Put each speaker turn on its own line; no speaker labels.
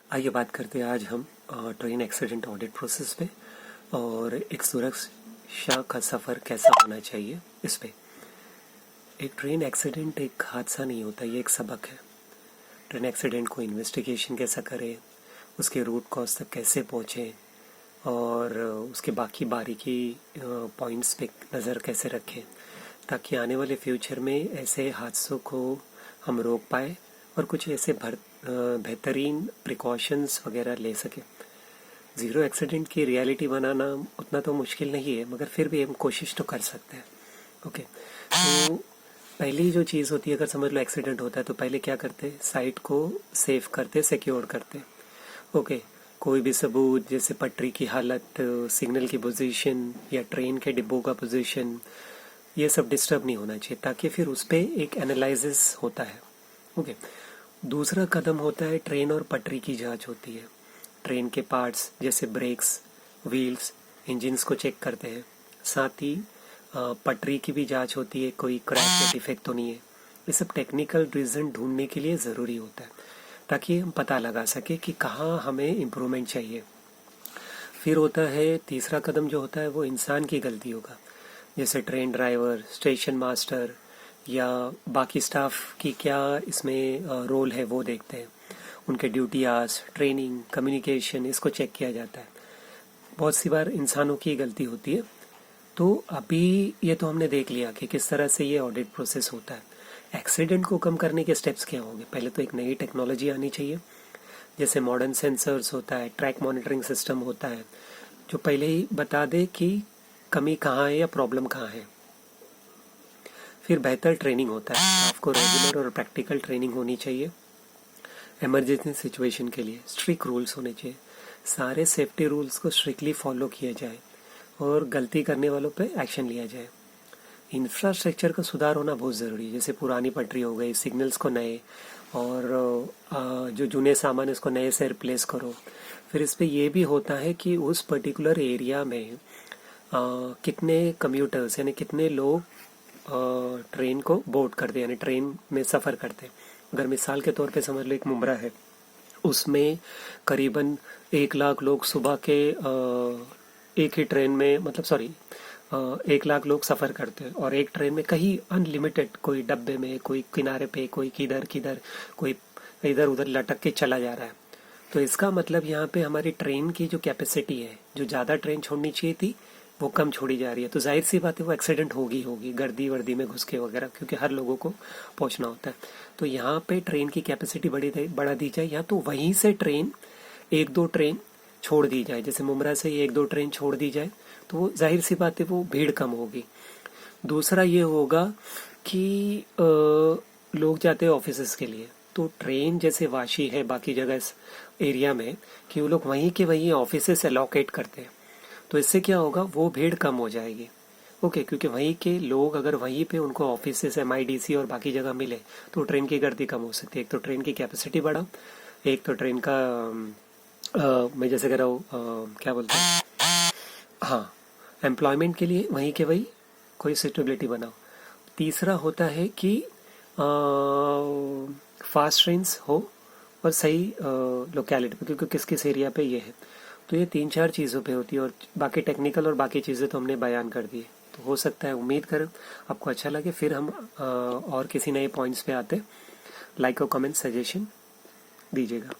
आइए बात करते हैं आज हम ट्रेन एक्सीडेंट ऑडिट प्रोसेस पे और एक सुरक्षा का सफ़र कैसा होना चाहिए इस पे। एक ट्रेन एक्सीडेंट एक हादसा नहीं होता, ये एक सबक है। ट्रेन एक्सीडेंट को इन्वेस्टिगेशन कैसा करें, उसके रूट कॉज तक कैसे पहुँचें और उसके बाकी बारीकी पॉइंट्स पे नज़र कैसे रखें ताकि आने वाले फ्यूचर में ऐसे हादसों को हम रोक पाए और कुछ ऐसे बेहतरीन प्रिकॉशंस वगैरह ले सके। ज़ीरो एक्सीडेंट की रियलिटी बनाना उतना तो मुश्किल नहीं है, मगर फिर भी हम कोशिश तो कर सकते हैं। ओके, तो पहली जो चीज़ होती है, अगर समझ लो एक्सीडेंट होता है तो पहले क्या करते, साइट को सेफ करते, सिक्योर करते। ओके, कोई भी सबूत जैसे पटरी की हालत, सिग्नल की पोजीशन या ट्रेन के डिब्बों का पोजीशन, ये सब डिस्टर्ब नहीं होना चाहिए ताकि फिर उस पर एक एनालिसिस होता है। ओके, दूसरा कदम होता है ट्रेन और पटरी की जांच होती है। ट्रेन के पार्ट्स जैसे ब्रेक्स, व्हील्स, इंजन्स को चेक करते हैं। साथ ही पटरी की भी जांच होती है, कोई क्रैक या डिफेक्ट तो नहीं है। ये सब टेक्निकल रीज़न ढूंढने के लिए ज़रूरी होता है ताकि हम पता लगा सके कि कहाँ हमें इम्प्रूवमेंट चाहिए। फिर होता है तीसरा कदम जो होता है वो इंसान की गलती होगा, जैसे ट्रेन ड्राइवर, स्टेशन मास्टर या बाकी स्टाफ की क्या इसमें रोल है वो देखते हैं। उनके ड्यूटी आवर्स, ट्रेनिंग, कम्युनिकेशन, इसको चेक किया जाता है। बहुत सी बार इंसानों की गलती होती है। तो अभी ये तो हमने देख लिया कि किस तरह से ये ऑडिट प्रोसेस होता है। एक्सीडेंट को कम करने के स्टेप्स क्या होंगे? पहले तो एक नई टेक्नोलॉजी आनी चाहिए, जैसे मॉडर्न सेंसर्स होता है, ट्रैक मॉनिटरिंग सिस्टम होता है, जो पहले ही बता दे कि कमी कहाँ है या प्रॉब्लम कहाँ है। फिर बेहतर ट्रेनिंग होता है, स्टाफ को रेगुलर और प्रैक्टिकल ट्रेनिंग होनी चाहिए। इमरजेंसी सिचुएशन के लिए स्ट्रिक्ट रूल्स होने चाहिए, सारे सेफ्टी रूल्स को स्ट्रिक्टली फॉलो किया जाए और गलती करने वालों पे एक्शन लिया जाए। इंफ्रास्ट्रक्चर का सुधार होना बहुत ज़रूरी है, जैसे पुरानी पटरी हो गई, सिग्नल्स को नए और जो जूने सामान इसको नए से रिप्लेस करो। फिर इस पे ये भी होता है कि उस पर्टिकुलर एरिया में कितने कम्यूटर्स यानी कितने लोग ट्रेन को बोर्ड करते, यानी ट्रेन में सफ़र करते। अगर मिसाल के तौर पे समझ लो एक मुमरा है, उसमें करीबन 1 लाख लोग सुबह के एक ही ट्रेन में, मतलब सॉरी 1 लाख लोग सफ़र करते हैं और एक ट्रेन में कहीं अनलिमिटेड, कोई डब्बे में, कोई किनारे पे, कोई किधर किधर, कोई इधर उधर लटक के चला जा रहा है। तो इसका मतलब यहाँ पे हमारी ट्रेन की जो कैपेसिटी है, जो ज़्यादा ट्रेन छोड़नी चाहिए थी वो कम छोड़ी जा रही है। तो जाहिर सी बात है वो एक्सीडेंट होगी गर्दी वर्दी में घुस के वगैरह, क्योंकि हर लोगों को पहुंचना होता है। तो यहाँ पे ट्रेन की कैपेसिटी बढ़ा दी जाए, या तो वहीं से ट्रेन 1-2 ट्रेन छोड़ दी जाए, जैसे मुमरा से 1-2 ट्रेन छोड़ दी जाए, तो वो जाहिर सी बात है वो भीड़ कम होगी। दूसरा ये होगा कि लोग जाते हैं ऑफिस के लिए, तो ट्रेन जैसे वाशी है बाकी जगह इस एरिया में कि वो लोग वहीं के वहीं ऑफिस एलोकेट करते हैं। तो इससे क्या होगा, वो भीड़ कम हो जाएगी। ओके, क्योंकि वहीं के लोग अगर वहीं पे उनको ऑफिस, MIDC और बाकी जगह मिले तो ट्रेन की गर्दी कम हो सकती है। एक तो ट्रेन की कैपेसिटी बढ़ाओ, एक तो ट्रेन का मैं जैसे कह रहा हूँ क्या बोलते हैं, हाँ, एम्प्लॉयमेंट के लिए वहीं के वहीं कोई सुटेबिलिटी बनाओ। तीसरा होता है कि फास्ट ट्रेन्स हो और सही लोकेलिटी पे, क्योंकि किस किस एरिया पे ये है। तो ये 3-4 चीज़ों पे होती है और बाकी टेक्निकल और बाकी चीज़ें तो हमने बयान कर दी है। तो हो सकता है, उम्मीद करो आपको अच्छा लगे। फिर हम और किसी नए पॉइंट्स पे आते। लाइक और कमेंट सजेशन दीजिएगा।